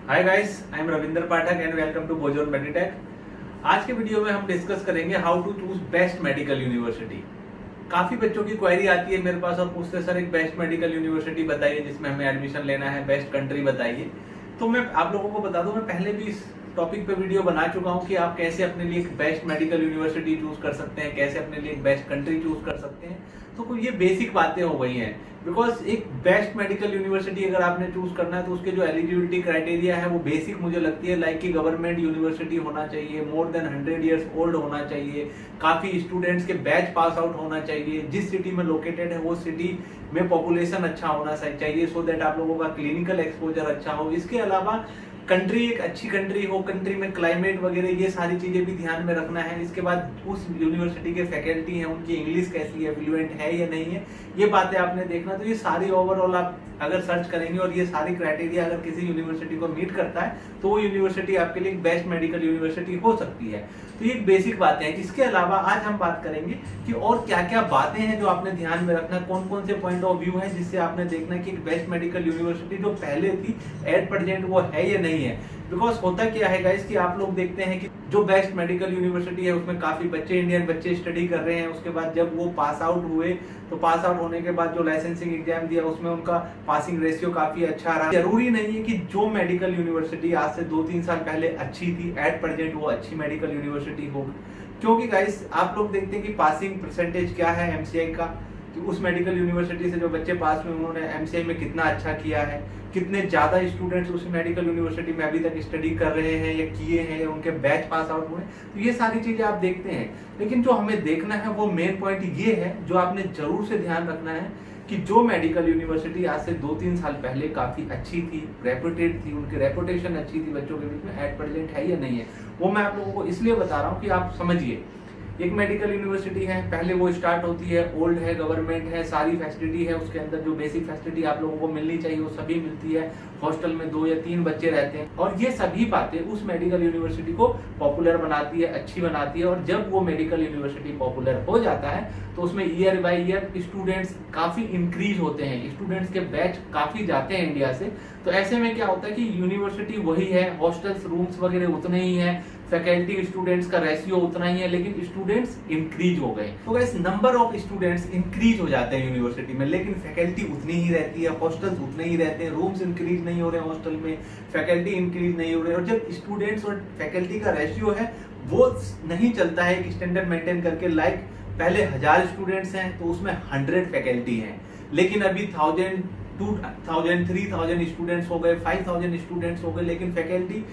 Hi guys, I am Ravinder Pathak and welcome to Bozon Meditech. आज के video में हम डिस्कस करेंगे how to choose best medical university. काफी बच्चों की क्वेरी आती है मेरे पास और पूछते सर एक बेस्ट मेडिकल यूनिवर्सिटी बताइए जिसमें हमें एडमिशन लेना है, बेस्ट कंट्री बताइए। तो मैं आप लोगों को बता दूं, मैं पहले भी इस टॉपिक पे वीडियो बना चुका हूं कि आप कैसे अपने लिए एक बेस्ट मेडिकल यूनिवर्सिटी चूज कर सकते हैं, कैसे अपने लिए एक बेस्ट कंट्री चूज कर सकते हैं। तो ये बेसिक बातें हो गई हैं, बिकॉज एक बेस्ट मेडिकल यूनिवर्सिटी अगर आपने चूज करना है तो उसके जो एलिजिबिलिटी क्राइटेरिया है वो बेसिक मुझे लगती है लाइक कि गवर्नमेंट यूनिवर्सिटी होना चाहिए, मोर देन 100 ईयर्स ओल्ड होना चाहिए, काफी स्टूडेंट्स के बैच पास आउट होना चाहिए, जिस सिटी में लोकेटेड है वो सिटी में पॉपुलेशन अच्छा होना चाहिए, सो दैट आप लोगों का क्लिनिकल एक्सपोजर अच्छा हो। इसके अलावा कंट्री एक अच्छी कंट्री हो, कंट्री में क्लाइमेट वगैरह ये सारी चीजें भी ध्यान में रखना है। इसके बाद उस यूनिवर्सिटी के फैकल्टी हैं, उनकी इंग्लिश कैसी है, फ्लुएंट है या नहीं है, ये बातें आपने देखना। तो ये सारी ओवरऑल आप अगर सर्च करेंगे और ये सारी क्राइटेरिया अगर किसी यूनिवर्सिटी को मीट करता है तो वो यूनिवर्सिटी आपके लिए एक बेस्ट मेडिकल यूनिवर्सिटी हो सकती है। तो ये बेसिक बातें हैं। इसके अलावा आज हम बात करेंगे कि और क्या क्या बातें हैं जो आपने ध्यान में रखना, कौन कौन से पॉइंट ऑफ व्यू है जिससे आपने देखना कि एक बेस्ट मेडिकल यूनिवर्सिटी जो पहले थी एट प्रेजेंट वो है या नहीं है। बिकॉज होता क्या है गाइस कि आप लोग देखते हैं कि जो बेस्ट मेडिकल यूनिवर्सिटी है उसमें काफी बच्चे, इंडियन बच्चे स्टडी कर रहे हैं। उसके बाद जब वो पास आउट हुए तो पास आउट होने के बाद जो लाइसेंसिंग एग्जाम दिया उसमें उनका पासिंग रेशियो काफी अच्छा रहा। जरूरी नहीं है कि जो मेडिकल यूनिवर्सिटी आज से 2-3 साल पहले अच्छी थी एट प्रेजेंट वो अच्छी मेडिकल यूनिवर्सिटी होगी, क्योंकि गाइस आप लोग देखते हैं कि पासिंग परसेंटेज क्या है एमसीआई का, कि उस मेडिकल यूनिवर्सिटी से जो बच्चे पास हुए उन्होंने एमसीआई में कितना अच्छा किया है, कितने ज्यादा स्टूडेंट्स उस मेडिकल यूनिवर्सिटी में अभी तक स्टडी कर रहे हैं या किए हैं या उनके बैच पास आउट हुए। तो ये सारी चीजें आप देखते हैं, लेकिन जो हमें देखना है वो मेन पॉइंट ये है जो आपने जरूर से ध्यान रखना है कि जो मेडिकल यूनिवर्सिटी आज से 2-3 साल पहले काफी अच्छी थी, रेपुटेड थी, उनकी रेपुटेशन अच्छी थी बच्चों के बीच में, एट प्रेजेंट है या नहीं है। वो मैं आप लोगों को इसलिए बता रहा हूँ कि आप समझिए। एक मेडिकल यूनिवर्सिटी है, पहले वो स्टार्ट होती है, ओल्ड है, गवर्नमेंट है, सारी फैसिलिटी है, उसके अंदर जो बेसिक फैसिलिटी आप लोगों को मिलनी चाहिए वो सभी मिलती है, हॉस्टल में 2 या 3 बच्चे रहते हैं, और ये सभी बातें उस मेडिकल यूनिवर्सिटी को पॉपुलर बनाती है, अच्छी बनाती है। और जब वो मेडिकल यूनिवर्सिटी पॉपुलर हो जाता है तो उसमें ईयर बाय ईयर स्टूडेंट्स काफी इंक्रीज होते हैं, स्टूडेंट्स के बैच काफी जाते हैं इंडिया से। तो ऐसे में क्या होता है कि यूनिवर्सिटी वही है, हॉस्टल्स रूम्स वगैरह उतने ही है, फैकल्टी स्टूडेंट्स का रेशियो उतना ही है, लेकिन स्टूडेंट्स इंक्रीज हो गए। तो guys number of students increase हो जाते हैं यूनिवर्सिटी में, लेकिन फैकल्टी उतनी ही रहती है, हॉस्टल्स उतने ही रहते हैं, रूम्स इंक्रीज नहीं हो रहे हॉस्टल में, फैकल्टी इंक्रीज नहीं हो रहे। और जब स्टूडेंट्स और फैकल्टी का रेशियो है वो नहीं चलता है एक स्टैंडर्ड मेंटेन करके, लाइक पहले 1000 स्टूडेंट्स हैं तो उसमें 100 फैकल्टी हैं, लेकिन अभी 1000, 2000, 3000 स्टूडेंट्स हो गए, 5000 स्टूडेंट्स हो गए, लेकिन फैकल्टी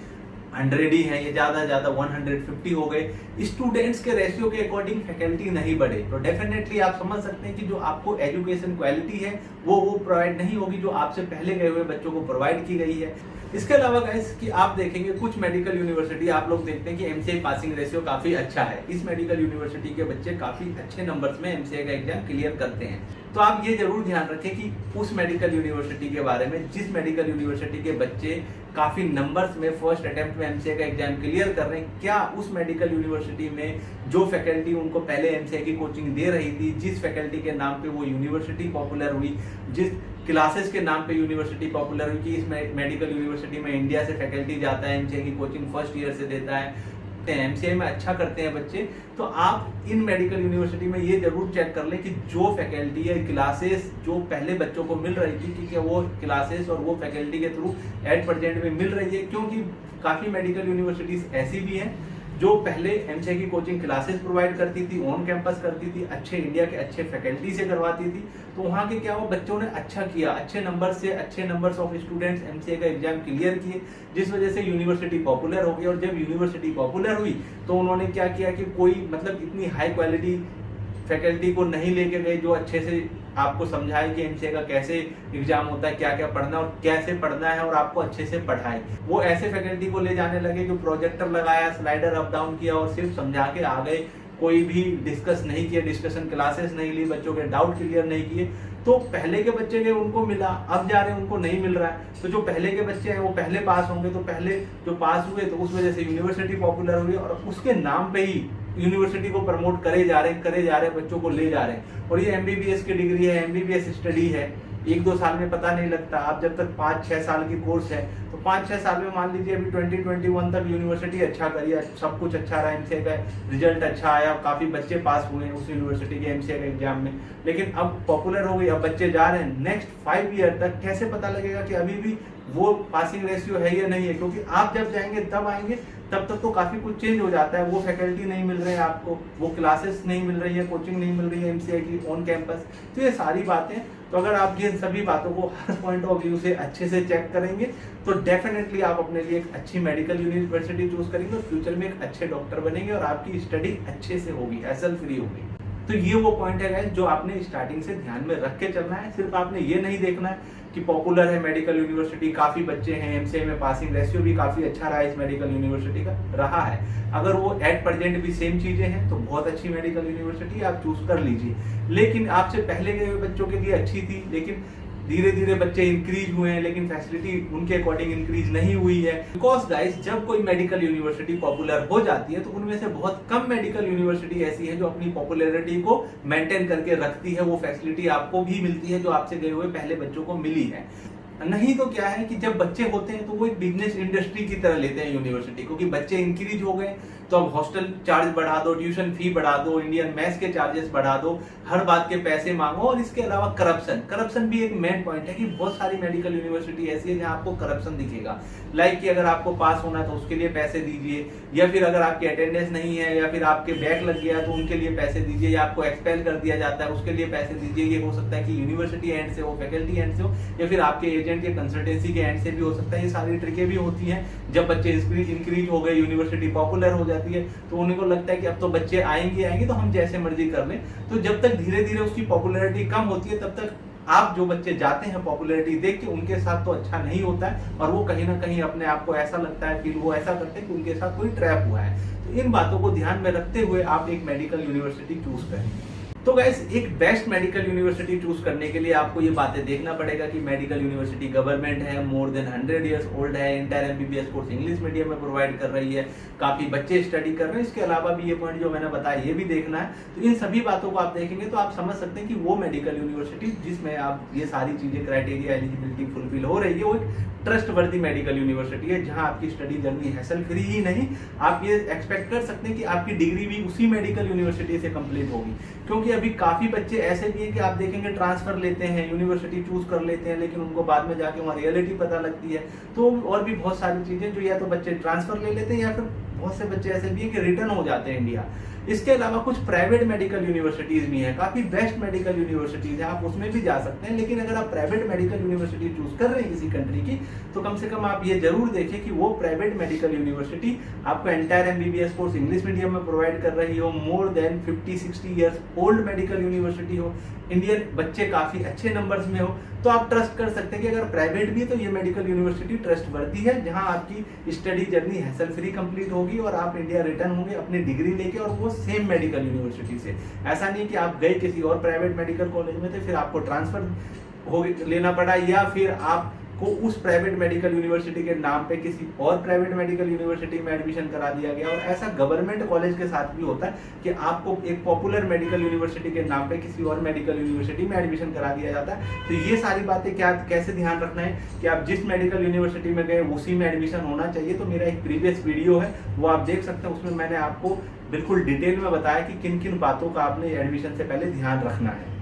100 ही है, ये ज्यादा 150 हो गए। स्टूडेंट्स के रेशियो के अकॉर्डिंग फैकल्टी नहीं बढ़े तो डेफिनेटली आप समझ सकते हैं कि जो आपको एजुकेशन क्वालिटी है वो प्रोवाइड नहीं होगी जो आपसे पहले गए हुए बच्चों को प्रोवाइड की गई है। इसके अलावा गाइस कि आप देखेंगे कुछ मेडिकल यूनिवर्सिटी आप लोग देखते हैं कि एमसीआई पासिंग रेशियो काफी अच्छा है, इस मेडिकल यूनिवर्सिटी के बच्चे काफी अच्छे नंबर्स में एमसीआई का एग्जाम क्लियर करते हैं। तो आप ये जरूर ध्यान रखें कि उस मेडिकल यूनिवर्सिटी के बारे में जिस मेडिकल यूनिवर्सिटी के बच्चे काफी नंबर्स में फर्स्ट अटेम्प्ट में एमसीआई का एग्जाम क्लियर कर रहे हैं, क्या उस मेडिकल यूनिवर्सिटी में जो फैकल्टी उनको पहले एमसीआई की कोचिंग दे रही थी, जिस फैकल्टी के नाम पे वो यूनिवर्सिटी पॉपुलर हुई, जिस क्लासेस के नाम पे यूनिवर्सिटी पॉपुलर हुई कि इस मेडिकल यूनिवर्सिटी में इंडिया से फैकल्टी जाता है, एमसीआई की कोचिंग फर्स्ट ईयर से देता है, एमसीआई में अच्छा करते हैं बच्चे, तो आप इन मेडिकल यूनिवर्सिटी में ये जरूर चेक कर लें कि जो फैकल्टी है, क्लासेस जो पहले बच्चों को मिल रही थी कि क्या वो क्लासेस और वो फैकल्टी के थ्रू एट प्रेजेंट में मिल रही है। क्योंकि काफी मेडिकल यूनिवर्सिटीज ऐसी भी हैं जो पहले एमसीआई की कोचिंग क्लासेस प्रोवाइड करती थी, ऑन कैंपस करती थी, अच्छे इंडिया के अच्छे फैकल्टी से करवाती थी, तो वहाँ के क्या वो बच्चों ने अच्छा किया, अच्छे नंबर से अच्छे नंबर्स ऑफ स्टूडेंट्स एमसीआई का एग्जाम क्लियर किए, जिस वजह से यूनिवर्सिटी पॉपुलर हो गई। और जब यूनिवर्सिटी पॉपुलर हुई तो उन्होंने क्या किया कि कोई मतलब इतनी हाई क्वालिटी फैकल्टी को नहीं लेके गए जो अच्छे से आपको समझाए कि एमसीए का कैसे एग्जाम होता है, क्या क्या पढ़ना और कैसे पढ़ना है, और आपको अच्छे से पढ़ाए। वो ऐसे फैकल्टी को ले जाने लगे जो प्रोजेक्टर लगाया, स्लाइडर अप डाउन किया और सिर्फ समझा के आ गए, कोई भी डिस्कस नहीं किया, डिस्कशन क्लासेस नहीं ली, बच्चों के डाउट क्लियर नहीं किए। तो पहले के बच्चे गए उनको मिला, अब जा रहे हैं उनको नहीं मिल रहा है। तो जो पहले के बच्चे हैं वो पहले पास होंगे, तो पहले जो पास हुए तो उस वजह से यूनिवर्सिटी पॉपुलर हुई और उसके नाम पे ही यूनिवर्सिटी को प्रमोट करे जा रहे बच्चों को ले जा रहे हैं। और ये एमबीबीएस की डिग्री है, एमबीबीएस स्टडी है, 1-2 साल में पता नहीं लगता। आप जब तक 5-6 साल की कोर्स है तो 5-6 साल में मान लीजिए अभी 2021 तक यूनिवर्सिटी अच्छा करी है, सब कुछ अच्छा रहा, एमसीए का रिजल्ट अच्छा आया, काफी बच्चे पास हुए उस यूनिवर्सिटी के एमसीए के एग्जाम में, लेकिन अब पॉपुलर हो गई, अब बच्चे जा रहे हैं। नेक्स्ट 5 ईयर तक कैसे पता लगेगा कि अभी भी वो पासिंग रेशियो है या नहीं है? क्योंकि आप जब जाएंगे तब आएंगे, तब तक तो काफी कुछ चेंज हो जाता है। वो फैकल्टी नहीं मिल रहे हैं आपको, वो क्लासेस नहीं मिल रही है, कोचिंग नहीं मिल रही है एमसीए की ऑन कैंपस, तो ये सारी बातें। तो अगर आप ये सभी बातों को हर पॉइंट ऑफ व्यू से अच्छे से चेक करेंगे तो डेफिनेटली आप अपने लिए एक अच्छी मेडिकल यूनिवर्सिटी चूज करेंगे और फ्यूचर में एक अच्छे डॉक्टर बनेंगे और आपकी स्टडी अच्छे से होगी, हैसल फ्री होगी। तो ये वो पॉइंट है गाइस जो आपने स्टार्टिंग से ध्यान में रख के चलना है। सिर्फ आपने ये नहीं देखना है कि पॉपुलर है मेडिकल यूनिवर्सिटी, काफी बच्चे हैं, एमसीए में पासिंग रेशियो भी काफी अच्छा रहा है इस मेडिकल यूनिवर्सिटी का रहा है। अगर वो एट प्रेजेंट भी सेम चीजें हैं तो बहुत अच्छी मेडिकल यूनिवर्सिटी आप चूज कर लीजिए। लेकिन आपसे पहले गए हुए बच्चों के लिए अच्छी थी, लेकिन धीरे धीरे बच्चे इंक्रीज हुए हैं, लेकिन फैसिलिटी उनके अकॉर्डिंग इंक्रीज नहीं हुई है। बिकॉज गाइस जब कोई मेडिकल यूनिवर्सिटी पॉपुलर हो जाती है तो उनमें से बहुत कम मेडिकल यूनिवर्सिटी ऐसी है जो अपनी पॉपुलैरिटी को मेंटेन करके रखती है, वो फैसिलिटी आपको भी मिलती है जो आपसे गए हुए पहले बच्चों को मिली है। नहीं तो क्या है कि जब बच्चे होते हैं तो वो एक बिजनेस इंडस्ट्री की तरह लेते हैं यूनिवर्सिटी को, कि बच्चे इंक्रीज हो गए तो अब हॉस्टल चार्ज बढ़ा दो, ट्यूशन फी बढ़ा दो, इंडियन मेस के चार्जेस बढ़ा दो, हर बात के पैसे मांगो। और इसके अलावा करप्शन भी एक मेन पॉइंट है कि बहुत सारी मेडिकल यूनिवर्सिटी ऐसी है जहां आपको करप्शन दिखेगा। लाइक कि अगर आपको पास होना है तो उसके लिए पैसे दीजिए, या फिर अगर आपकी अटेंडेंस नहीं है या फिर आपके बैक लग गया तो उनके लिए पैसे दीजिए, या आपको एक्सपेल कर दिया जाता है उसके लिए पैसे दीजिए। ये हो सकता है कि यूनिवर्सिटी एंड से हो, फैकल्टी एंड से हो, या फिर आपके एजेंट या कंसल्टेंसी के एंड से भी हो सकता है। ये सारी ट्रिकें भी होती हैं। जब बच्चे इंक्रीज हो गए, यूनिवर्सिटी पॉपुलर हो जाती है तो उनको लगता है कि अब तो बच्चे आएंगे तो हम जैसे मर्जी कर लें। तो जब तक धीरे धीरे उसकी पॉपुलैरिटी कम होती है तब तक आप जो बच्चे जाते हैं पॉपुलैरिटी देख के उनके साथ तो अच्छा नहीं होता है, और वो कहीं ना कहीं अपने आप को ऐसा लगता है, फिर वो ऐसा करते हैं कि उनके साथ कोई ट्रैप हुआ है। तो इन बातों को ध्यान में रखते हुए आप एक मेडिकल यूनिवर्सिटी चूज करें। तो गाइस एक बेस्ट मेडिकल यूनिवर्सिटी चूज करने के लिए आपको ये बातें देखना पड़ेगा कि मेडिकल यूनिवर्सिटी गवर्नमेंट है, मोर देन 100 इयर्स ओल्ड है, entire MBBS course English medium में प्रोवाइड कर रही है, काफी बच्चे स्टडी कर रहे हैं। इसके अलावा भी ये पॉइंट जो मैंने बताया ये भी देखना है। तो इन सभी बातों को आप देखेंगे तो आप समझ सकते हैं कि वो मेडिकल यूनिवर्सिटी जिसमें आप ये सारी चीजें क्राइटेरिया एलिजिबिलिटी फुलफिल हो रही है वो एक ट्रस्ट वर्दी मेडिकल यूनिवर्सिटी है, जहां आपकी स्टडी जर्नी हैसल फ्री ही नहीं, आप ये एक्सपेक्ट कर सकते हैं कि आपकी डिग्री भी उसी मेडिकल यूनिवर्सिटी से कंप्लीट होगी। क्योंकि अभी काफी बच्चे ऐसे भी हैं कि आप देखेंगे ट्रांसफर लेते हैं, यूनिवर्सिटी चूज कर लेते हैं, लेकिन उनको बाद में जाके वहाँ रियलिटी पता लगती है। तो और भी बहुत सारी चीजें जो या तो बच्चे ट्रांसफर ले लेते हैं या फिर बहुत से बच्चे ऐसे भी हैं कि रिटर्न हो जाते हैं इंडिया। इसके अलावा कुछ प्राइवेट मेडिकल यूनिवर्सिटीज भी हैं, काफी बेस्ट मेडिकल यूनिवर्सिटीज हैं, आप उसमें भी जा सकते हैं। लेकिन अगर आप प्राइवेट मेडिकल यूनिवर्सिटी चूज कर रहे हैं किसी कंट्री की तो कम से कम आप ये जरूर देखें कि वो प्राइवेट मेडिकल यूनिवर्सिटी आपको entire MBBS course English medium में प्रोवाइड कर रही हो, more than 50-60 years old medical university हो, इंडियन बच्चे काफी अच्छे नंबर्स में हो, तो आप ट्रस्ट कर सकते हैं कि अगर प्राइवेट भी है तो ये मेडिकल यूनिवर्सिटी ट्रस्ट वर्दी है, जहां आपकी study journey hassle free complete होगी और आप इंडिया रिटर्न होंगे अपनी डिग्री लेके, और वो सेम मेडिकल यूनिवर्सिटी से। ऐसा नहीं कि आप गए किसी और प्राइवेट मेडिकल कॉलेज में थे फिर आपको ट्रांसफर हो लेना पड़ा, या फिर आप को उस प्राइवेट मेडिकल यूनिवर्सिटी के नाम पे किसी और प्राइवेट मेडिकल यूनिवर्सिटी में एडमिशन करा दिया गया। और ऐसा गवर्नमेंट कॉलेज के साथ भी होता है कि आपको एक पॉपुलर मेडिकल यूनिवर्सिटी के नाम पे किसी और मेडिकल यूनिवर्सिटी में एडमिशन करा दिया जाता है। तो ये सारी बातें कैसे ध्यान रखना है कि आप जिस मेडिकल यूनिवर्सिटी में गए उसी में एडमिशन होना चाहिए। तो मेरा एक प्रीवियस वीडियो है वो आप देख सकते हैं, उसमें मैंने आपको बिल्कुल डिटेल में बताया कि किन किन बातों का आपने एडमिशन से पहले ध्यान रखना है।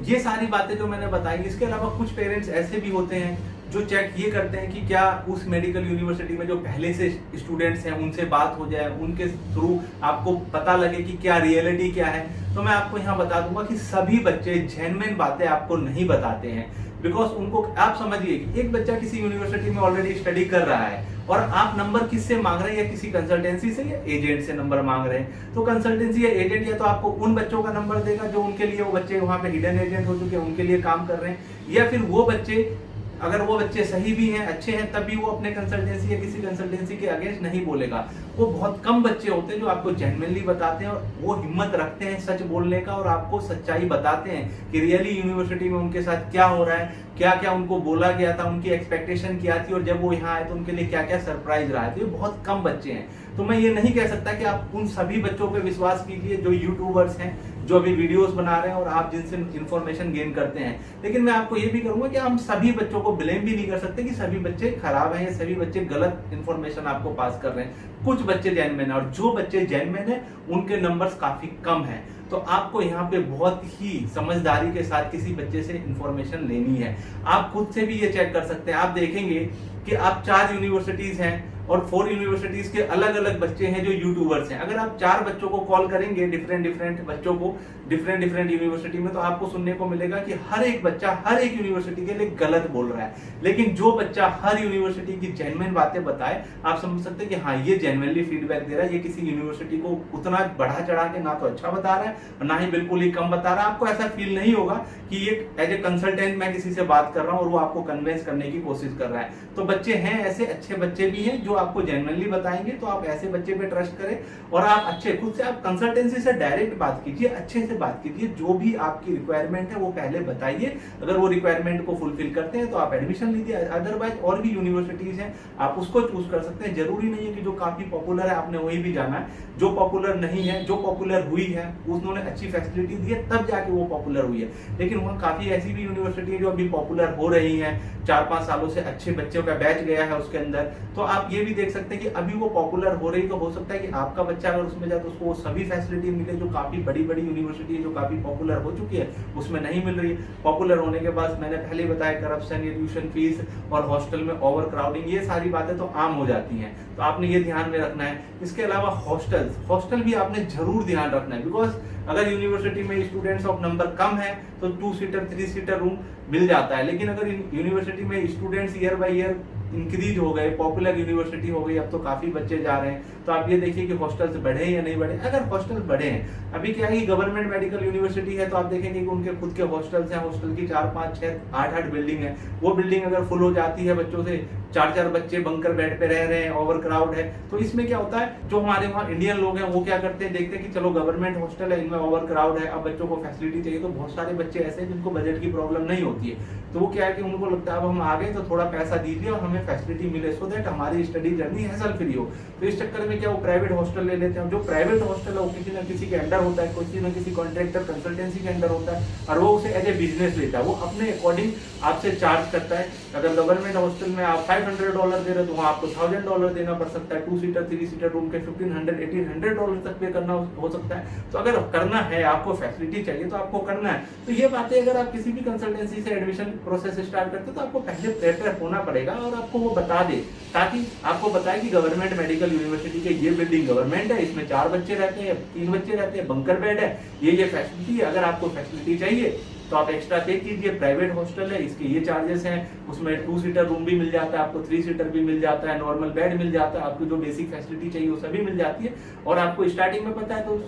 ये सारी बातें जो मैंने बताई, इसके अलावा कुछ पेरेंट्स ऐसे भी होते हैं जो चेक ये करते हैं कि क्या उस मेडिकल यूनिवर्सिटी में जो पहले से स्टूडेंट्स हैं उनसे बात हो जाए, उनके थ्रू आपको पता लगे कि क्या रियलिटी क्या है। तो मैं आपको यहाँ बता दूंगा कि सभी बच्चे जेन्युइन बातें आपको नहीं बताते हैं, बिकॉज उनको आप समझिए कि एक बच्चा किसी यूनिवर्सिटी में ऑलरेडी स्टडी कर रहा है और आप नंबर किससे मांग रहे हैं, या किसी कंसल्टेंसी से या एजेंट से नंबर मांग रहे हैं। तो कंसल्टेंसी या एजेंट या तो आपको उन बच्चों का नंबर देगा जो उनके लिए वो बच्चे वहां पे हिडन एजेंट हो चुके हैं, उनके लिए काम कर रहे हैं, या फिर वो बच्चे अगर वो बच्चे सही भी हैं, अच्छे हैं, तब भी वो अपने कंसल्टेंसी या किसी कंसल्टेंसी के अगेंस्ट नहीं बोलेगा। वो बहुत कम बच्चे होते हैं जो आपको जेन्युइनली बताते हैं और वो हिम्मत रखते हैं सच बोलने का और आपको सच्चाई बताते हैं कि रियली यूनिवर्सिटी में उनके साथ क्या हो रहा है, क्या क्या उनको बोला गया था, उनकी एक्सपेक्टेशन क्या थी और जब वो यहाँ आए तो उनके लिए क्या क्या सरप्राइज रहा है। तो ये बहुत कम बच्चे हैं। तो मैं ये नहीं कह सकता कि आप उन सभी बच्चों पे विश्वास कीजिए जो यूट्यूबर्स हैं, जो अभी वीडियोस बना रहे हैं और आप जिनसे इंफॉर्मेशन गेन करते हैं। लेकिन मैं आपको ये भी करूंगा कि हम सभी बच्चों को ब्लेम भी नहीं कर सकते कि सभी बच्चे खराब हैं या सभी बच्चे गलत इंफॉर्मेशन आपको पास कर रहे हैं। कुछ बच्चे जेन्युइन है और जो बच्चे जेन्युइन है उनके नंबर्स काफी कम है। तो आपको यहाँ पे बहुत ही समझदारी के साथ किसी बच्चे से इंफॉर्मेशन लेनी है। आप खुद से भी ये चेक कर सकते हैं। आप देखेंगे कि आप 4 यूनिवर्सिटीज हैं और 4 यूनिवर्सिटीज के अलग अलग बच्चे हैं जो यूट्यूबर्स हैं। अगर आप 4 बच्चों को कॉल करेंगे, डिफरेंट बच्चों को डिफरेंट यूनिवर्सिटी में, तो आपको सुनने को मिलेगा कि हर एक बच्चा हर एक यूनिवर्सिटी के लिए गलत बोल रहा है। लेकिन जो बच्चा हर यूनिवर्सिटी की जेन्युइन बातें बताए, आप समझ सकते हैं कि हाँ ये जेन्युइनली फीडबैक दे रहा है, ये किसी यूनिवर्सिटी को उतना बढ़ा चढ़ा के ना तो अच्छा बता रहा है और ना ही बिल्कुल ही कम बता रहा है। आपको ऐसा फील नहीं होगा कि ये एज ए कंसल्टेंट मैं किसी से बात कर रहा हूं और वो आपको कन्विंस करने की कोशिश कर रहा है। तो बच्चे हैं ऐसे, अच्छे बच्चे भी हैं जो आपको जेन्युइनली बताएंगे, तो आप ऐसे बच्चे पे ट्रस्ट करें और आप अच्छे खुद से आप कंसल्टेंसी से डायरेक्ट बात कीजिए, अच्छे से बात कीजिए। जो भी आपकी रिक्वायरमेंट है वो पहले बताइए। अगर वो रिक्वायरमेंट को फुलफिल करते हैं तो आप एडमिशन लीजिए। अदरवाइज और भी यूनिवर्सिटीज हैं, आप उसको चूज कर सकते हैं। जरूरी नहीं है कि जो काफी पॉपुलर है आपने वही भी जाना है। जो पॉपुलर नहीं है, जो पॉपुलर हुई है, उन्होंने अच्छी फैसिलिटी दी है तब जाके वो पॉपुलर हुई है। लेकिन वहाँ काफी ऐसी भी यूनिवर्सिटी है जो अभी पॉपुलर हो रही है, 4-5 सालों से अच्छे बच्चों का बैच गया है उसके अंदर। तो आप ये भी देख सकते हैं कि अभी वो पॉपुलर हो रही, तो हो सकता है कि आपका बच्चा अगर उसमें जाए तो उसको वो सभी फैसिलिटी मिले जो काफी बड़ी यूनिवर्सिटी है जो काफी पॉपुलर हो चुकी है उसमें नहीं मिल रही है। पॉपुलर होने के बाद मैंने पहले बताया करप्शन, ट्यूशन फीस और हॉस्टल में ओवर क्राउडिंग, ये सारी बातें तो आम हो जाती हैं। तो आपने ये ध्यान में रखना है। इसके अलावा हॉस्टल भी आपने जरूर ध्यान रखना है, बिकॉज अगर यूनिवर्सिटी में स्टूडेंट्स ऑफ नंबर कम है तो 2 सीटर 3 सीटर रूम मिल जाता है। लेकिन अगर यूनिवर्सिटी में students year by year increase हो गए, पॉपुलर यूनिवर्सिटी हो गई, अब तो काफी बच्चे जा रहे हैं, तो आप ये देखिए कि हॉस्टल्स बढ़े या नहीं बढ़े। अगर हॉस्टल बढ़े हैं, अभी क्या है कि गवर्नमेंट मेडिकल यूनिवर्सिटी है, तो आप देखेंगे कि उनके खुद के हॉस्टल्स हैं, हॉस्टल की 4, 5, 6, 8 बिल्डिंग है। वो बिल्डिंग अगर फुल हो जाती है बच्चों से, 4 बच्चे बंकर बेड पे रह रहे हैं, ओवर क्राउड है, तो इसमें क्या होता है, जो हमारे वहाँ इंडियन लोग हैं वो क्या करते हैं, देखते हैं कि चलो गवर्नमेंट हॉस्टल है, इनमें ओवर क्राउड है, अब बच्चों को फैसिलिटी चाहिए। तो बहुत सारे बच्चे ऐसे हैं जिनको बजट की प्रॉब्लम नहीं होती है, तो वो क्या है कि उनको लगता है अब हम आ गए तो थोड़ा पैसा दीजिए और हमें फैसिलिटी मिले, सो दैट हमारी स्टडी जर्नी हैसल फ्री हो। तो इस चक्कर में क्या वो प्राइवेट हॉस्टल ले लेते हैं। जो प्राइवेट हॉस्टल है वो किसी न किसी के अंडर होता है, किसी न किसी कॉन्ट्रैक्टर कंसल्टेंसी के अंडर होता है और वो उसे एज ए बिजनेस लेता है, वो अपने अकॉर्डिंग आपसे चार्ज करता है। अगर गवर्नमेंट हॉस्टल में आप $500 दे रहे तो वहाँ आपको $1000 देना पड़ सकता है। 2 सीटर 3 सीटर रूम के $1500 $1800 तक पे करना हो सकता है। तो अगर करना है, आपको फैसिलिटी चाहिए तो आपको करना है। तो ये बातें अगर आप किसी भी कंसल्टेंसी से एडमिशन प्रोसेस स्टार्ट करते तो आपको पहले प्रिपेयर होना पड़ेगा और आपको वो बता दे, ताकि आपको बताए कि गवर्नमेंट मेडिकल यूनिवर्सिटी के ये बिल्डिंग गवर्नमेंट है, इसमें 4 बच्चे रहते हैं, 3 बच्चे रहते हैं, बंकर बेड है, ये फैसिलिटी है। अगर आपको फैसिलिटी चाहिए तो आप एक्स्ट्रा पे कीजिए। प्राइवेट हॉस्टल है, इसके ये चार्जेस हैं, उसमें 2 सीटर रूम भी मिल जाता है आपको, 3 सीटर भी मिल जाता है, नॉर्मल बेड मिल जाता है, आपको जो बेसिक फैसिलिटी चाहिए वो सभी मिल जाती है। और आपको स्टार्टिंग में पता है तो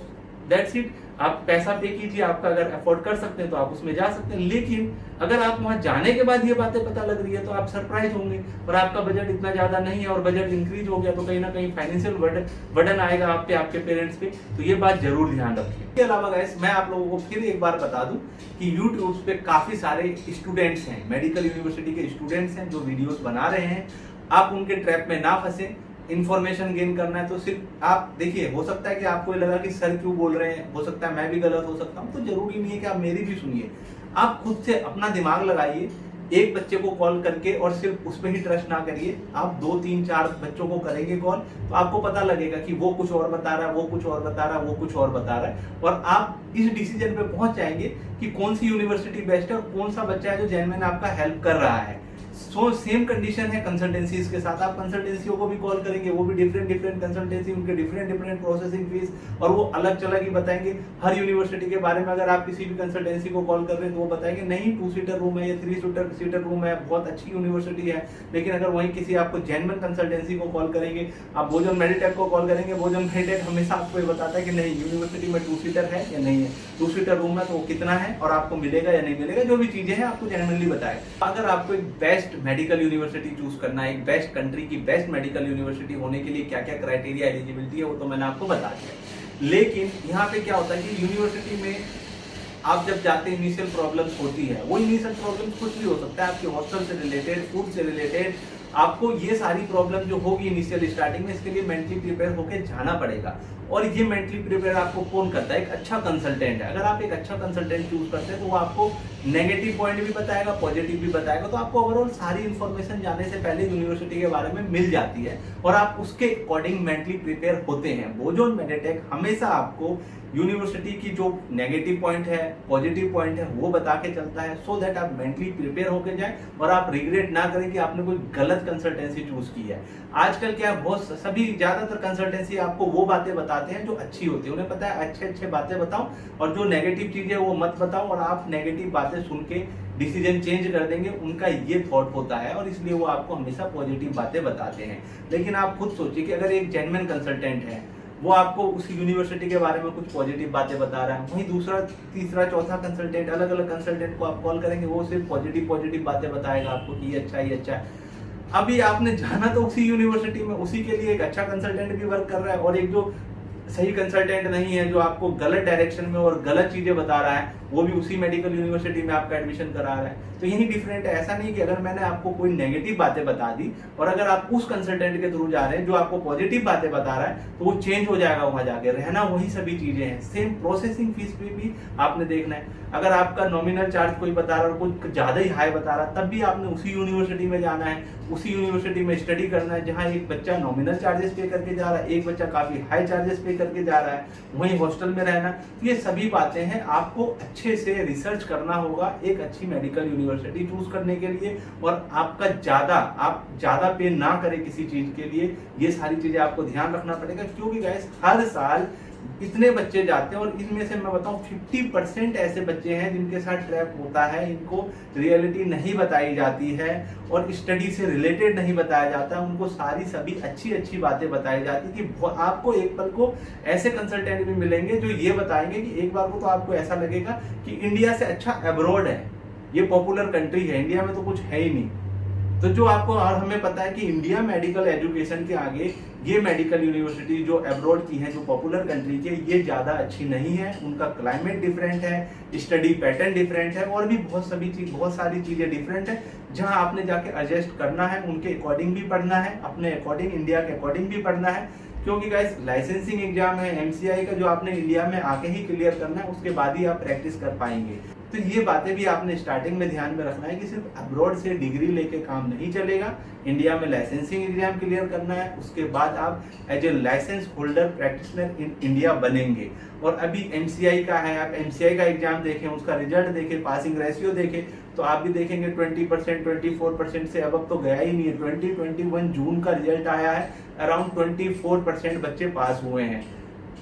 दैट्स इट, आप पैसा पे कीजिए, आपका अगर अफोर्ड कर सकते हैं तो आप उसमें जा सकते हैं। लेकिन अगर आप वहां जाने के बाद ये बातें पता लग रही है तो आप सरप्राइज होंगे और आपका बजट इतना ज्यादा नहीं है और बजट इंक्रीज हो गया तो कहीं ना कहीं फाइनेंशियल बर्डन आएगा आप पे, आपके पेरेंट्स पे। तो ये बात जरूर ध्यान रखिए। इसके अलावा गाइस मैं आप लोगों को फिर एक बार बता दूं कि यूट्यूब पे काफी सारे स्टूडेंट्स हैं, मेडिकल यूनिवर्सिटी के स्टूडेंट्स हैं जो वीडियोस बना रहे हैं। आप उनके ट्रैप में ना फंसे। इन्फॉर्मेशन गेन करना है तो सिर्फ आप देखिए, हो सकता है कि आपको लगा कि सर क्यों बोल रहे हैं, हो सकता है मैं भी गलत हो सकता हूँ, तो जरूरी नहीं है कि आप मेरी भी सुनिए। आप खुद से अपना दिमाग लगाइए, एक बच्चे को कॉल करके और सिर्फ उस पर ही ट्रस्ट ना करिए। आप 2, 3, 4 बच्चों को करेंगे कॉल तो आपको पता लगेगा कि वो कुछ और बता रहा है, वो कुछ और बता रहा है, वो कुछ और बता रहा है, और आप इस डिसीजन पे पहुंच जाएंगे कि कौन सी यूनिवर्सिटी बेस्ट है और कौन सा बच्चा है जो जेन्युइन आपका हेल्प कर रहा है। सो सेम कंडीशन है कंसल्टेंसीज के साथ। आप कंसल्टेंसियों को भी कॉल करेंगे, वो भी डिफरेंट कंसल्टेंसी, उनके डिफरेंट प्रोसेसिंग फीस और वो अलग चलग ही बताएंगे। हर यूनिवर्सिटी के बारे में अगर आप किसी भी कंसल्टेंसी को कॉल कर रहे हैं तो वो बताएंगे नहीं 2 सीटर रूम है या 3 सीटर रूम है, बहुत अच्छी यूनिवर्सिटी है। लेकिन अगर वहीं किसी आपको जेन्युइन कंसल्टेंसी को कॉल करेंगे, आप भोजन मेडिटेक को कॉल करेंगे, भोजन मेडिटेक हमेशा आपको ये बताता है कि नहीं यूनिवर्सिटी में 2 सीटर है या नहीं है, 2 सीटर रूम है तो वो कितना है और आपको मिलेगा या नहीं मिलेगा, जो भी चीजें हैं आपको जेन्युइनली बताएगा। अगर आपको एक बेस्ट मेडिकल यूनिवर्सिटी चूज करना है, एक बेस्ट कंट्री की बेस्ट मेडिकल यूनिवर्सिटी होने के लिए क्या क्या क्राइटेरिया एलिजिबिलिटी है वो तो मैंने आपको बता दिया। लेकिन यहाँ पे क्या होता है कि यूनिवर्सिटी में आप जब जाते हैं इनिशियल प्रॉब्लम्स होती है, वो इनिशियल प्रॉब्लम्स कुछ भी हो सकता है, आपके हॉस्टल से रिलेटेड, फूड से रिलेटेड, आपको ये सारी प्रॉब्लम जो होगी इनिशियल स्टार्टिंग में, इसके लिए मेंटली प्रिपेयर होकर जाना पड़ेगा। और ये मेंटली प्रिपेयर आपको कौन करता है? एक अच्छा कंसल्टेंट है। अगर आप एक अच्छा कंसल्टेंट चूज करते हैं तो वो आपको नेगेटिव पॉइंट भी बताएगा, पॉजिटिव भी बताएगा, तो आपको ओवरऑल सारी इंफॉर्मेशन जाने से पहले यूनिवर्सिटी के बारे में मिल जाती है और आप उसके अकॉर्डिंग मेंटली प्रिपेयर होते हैं। बोजोन मेडिटेक हमेशा आपको यूनिवर्सिटी की जो नेगेटिव पॉइंट है, पॉजिटिव पॉइंट है, वो बता के चलता है, सो दैट आप मेंटली प्रिपेयर होके जाएं और आप रिग्रेट ना करें कि आपने कोई गलत कंसल्टेंसी चूज की है। आजकल क्या बहुत सभी ज्यादातर कंसल्टेंसी आपको वो बातें बताते हैं जो अच्छी होती है, उन्हें पता है अच्छे बातें बताओ और जो नेगेटिव चीजें वो मत बताओ, और आप नेगेटिव बातें सुन के डिसीजन चेंज कर देंगे, उनका ये थॉट होता है और इसलिए वो आपको हमेशा पॉजिटिव बातें बताते हैं। लेकिन आप खुद सोचिए कि अगर एक जेन्युइन कंसल्टेंट है, वो आपको उस यूनिवर्सिटी के बारे में कुछ पॉजिटिव बातें बता रहा है, वहीं दूसरा तीसरा चौथा कंसल्टेंट, अलग अलग कंसल्टेंट को आप कॉल करेंगे, वो सिर्फ पॉजिटिव बातें बताएगा आपको कि ये अच्छा है। अभी आपने जाना तो उसी यूनिवर्सिटी में, उसी के लिए एक अच्छा कंसल्टेंट भी वर्क कर रहा है और एक जो सही कंसल्टेंट नहीं है, जो आपको गलत डायरेक्शन में और गलत चीजें बता रहा है, वो भी उसी मेडिकल यूनिवर्सिटी में आपका एडमिशन करा रहा है। तो यही डिफरेंट है। ऐसा नहीं कि अगर मैंने आपको कोई नेगेटिव बातें बता दी और अगर आप उस कंसल्टेंट के थ्रू जा रहे हैं जो आपको पॉजिटिव बातें बता रहा है, तो वो चेंज हो जाएगा। वहां जाके रहना वही सभी चीजें हैं। सेम प्रोसेसिंग फीस पे भी आपने देखना है। अगर आपका नॉमिनल चार्ज कोई बता रहा है और कुछ ज्यादा ही हाई बता रहा है, तब भी आपने उसी यूनिवर्सिटी में जाना है, उसी यूनिवर्सिटी में स्टडी करना है जहां एक बच्चा नॉमिनल चार्जेस पे करके जा रहा है, एक बच्चा काफी हाई चार्जेस पे करके जा रहा है, वहीं हॉस्टल में रहना। ये सभी बातें हैं। आपको अच्छे से रिसर्च करना होगा एक अच्छी मेडिकल यूनिवर्सिटी चूज करने के लिए, और आप ज्यादा पे ना करें किसी चीज के लिए। ये सारी चीजें आपको ध्यान रखना पड़ेगा, क्योंकि गाइस हर साल इतने बच्चे जाते हैं और इनमें से मैं बताऊं 50% ऐसे बच्चे हैं जिनके साथ ट्रैप होता है, इनको रियलिटी नहीं बताई जाती है और स्टडी से रिलेटेड नहीं बताया जाता। उनको सभी अच्छी बातें बताई जाती कि आपको एक पल को ऐसे कंसल्टेंट भी मिलेंगे जो ये बताएंगे कि एक बार को तो आपको ऐसा लगेगा कि इंडिया से अच्छा अब्रॉड है, ये पॉपुलर कंट्री है, इंडिया में तो कुछ है ही नहीं। तो जो आपको, और हमें पता है कि इंडिया मेडिकल एजुकेशन के आगे ये मेडिकल यूनिवर्सिटी जो अब्रॉड की है, जो पॉपुलर कंट्री की है, ये ज्यादा अच्छी नहीं है। उनका क्लाइमेट डिफरेंट है, स्टडी पैटर्न डिफरेंट है और भी बहुत सारी चीजें डिफरेंट है, जहां आपने जाके एडजस्ट करना है, उनके अकॉर्डिंग भी पढ़ना है, अपने अकॉर्डिंग, इंडिया के अकॉर्डिंग भी पढ़ना है। क्योंकि गाइस लाइसेंसिंग एग्जाम है MCI का, जो आपने इंडिया में आके ही क्लियर करना है, उसके बाद ही आप प्रैक्टिस कर पाएंगे। तो ये बातें भी आपने स्टार्टिंग में ध्यान में रखना है कि सिर्फ अब्रॉड से डिग्री लेके काम नहीं चलेगा। इंडिया में लाइसेंसिंग एग्जाम क्लियर करना है, उसके बाद आप as a license holder practitioner in India बनेंगे। और अभी MCI का है, आप MCI का एग्जाम देखें, उसका रिजल्ट देखें, पासिंग रेशियो देखें, तो आप भी देखेंगे 20%, 24% से अब तो गया ही नहीं है। 2021 जून का रिजल्ट आया है, अराउंड 24% बच्चे पास हुए हैं।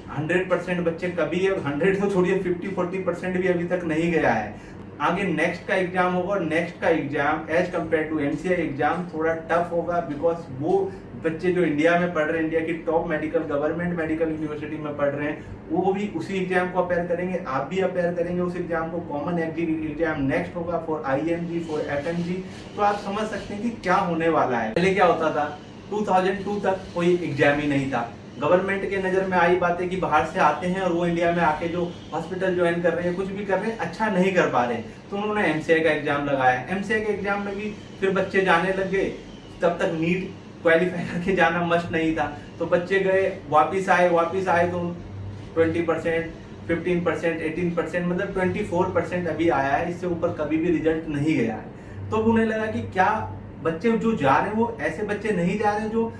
100% बच्चे कभी, 100 तो छोड़िए, 50-40% भी अभी तक नहीं गया है। आगे नेक्स्ट का एग्जाम होगा और नेक्स्ट का exam as compare to MCI exam थोड़ा टफ होगा, बिकॉज वो बच्चे जो इंडिया में पढ़ रहे हैं, इंडिया की टॉप गवर्नमेंट मेडिकल यूनिवर्सिटी में पढ़ रहे हैं, वो भी उसी एग्जाम को अपेयर करेंगे, आप भी अपेयर करेंगे उस एग्जाम को। कॉमन एग्जाम नेक्स्ट होगा फॉर IMG, फॉर FMG। तो आप समझ सकते हैं कि क्या होने वाला है। पहले क्या होता था, 2002 तक कोई एग्जाम ही नहीं था। गवर्नमेंट के नजर में आई बातें कि बाहर से आते हैं और वो इंडिया में आके जो हॉस्पिटल ज्वाइन कर रहे हैं, कुछ भी कर रहे हैं, अच्छा नहीं कर पा रहे हैं, तो उन्होंने MCI का एग्जाम लगाया। MCI के एग्जाम में भी फिर बच्चे जाने लग गए, तब तक नीट क्वालिफाई करके जाना मस्ट नहीं था, तो बच्चे गए, वापिस आए तो 20%, 15%, 18%, मतलब 24% अभी आया है। इससे ऊपर कभी भी रिजल्ट नहीं गया है। तो उन्हें लगा कि क्या बच्चे जो जा रहे हैं वो ऐसे बच्चे नहीं जा रहे जो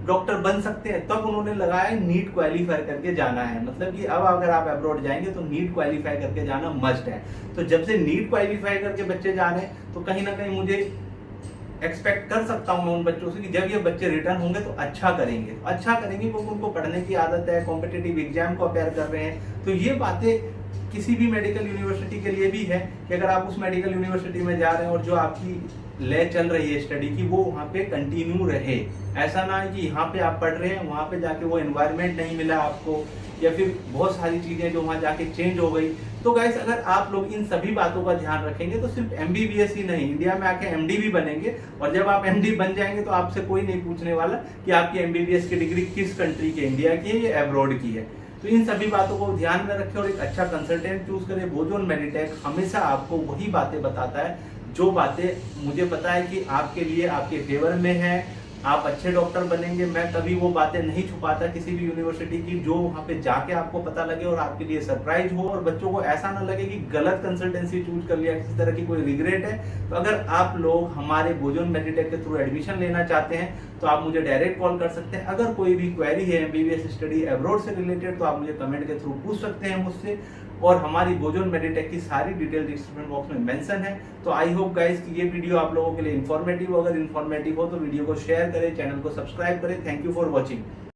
डॉक्टर बन सकते हैं, तब उन्होंने लगाया नीट क्वालिफाई करके जाना है। मतलब कि अब अगर आप अब्रॉड जाएंगे तो नीट क्वालिफाई करके जाना मस्ट है। तो जब से नीट क्वालिफाई करके बच्चे जा रहे हैं, तो कहीं ना कहीं मुझे एक्सपेक्ट कर सकता हूं मैं उन बच्चों से कि जब ये बच्चे रिटर्न होंगे तो अच्छा करेंगे क्योंकि उनको पढ़ने की आदत है, कॉम्पिटिटिव एग्जाम को अपेयर कर रहे हैं। तो ये बातें किसी भी मेडिकल यूनिवर्सिटी के लिए भी है कि अगर आप उस मेडिकल यूनिवर्सिटी में जा रहे हैं और जो आपकी ले चल रही है स्टडी की, वो वहाँ पे कंटिन्यू रहे। ऐसा ना है कि यहाँ पे आप पढ़ रहे हैं, वहाँ पे जाके वो एनवायरनमेंट नहीं मिला आपको, या फिर बहुत सारी चीजें जो वहाँ जाके चेंज हो गई। तो गाइस, अगर आप लोग इन सभी बातों का ध्यान रखेंगे तो सिर्फ MBBS ही नहीं, इंडिया में आके MD भी बनेंगे। और जब आप MD बन जाएंगे तो आपसे कोई नहीं पूछने वाला कि आपकी MBBS की डिग्री किस कंट्री की, इंडिया की है या अब्रॉड की है। तो इन सभी बातों को ध्यान में रखें और एक अच्छा कंसल्टेंट चूज करें। बोजोन मेडिटेक हमेशा आपको वही बातें बताता है जो बातें मुझे पता है कि आपके लिए आपके फेवर में है, आप अच्छे डॉक्टर बनेंगे। मैं कभी वो बातें नहीं छुपाता किसी भी यूनिवर्सिटी की, जो वहाँ पे जाके आपको पता लगे और आपके लिए सरप्राइज हो और बच्चों को ऐसा ना लगे कि गलत कंसल्टेंसी चूज कर लिया, किसी तरह की कोई रिग्रेट है। तो अगर आप लोग हमारे बोजोन मेडिटेक के थ्रू एडमिशन लेना चाहते हैं तो आप मुझे डायरेक्ट कॉल कर सकते हैं। अगर कोई भी क्वेरी है MBBS स्टडी अब्रॉड से रिलेटेड तो आप मुझे कमेंट के थ्रू पूछ सकते हैं मुझसे, और हमारी बोजोन मेडिटेक की सारी डिटेल डिस्क्रिप्शन बॉक्स में मेंशन है। तो आई होप गाइस कि ये वीडियो आप लोगों के लिए इन्फॉर्मेटिव हो। अगर इन्फॉर्मेटिव हो तो वीडियो को शेयर करें, चैनल को सब्सक्राइब करें। Thank you for watching.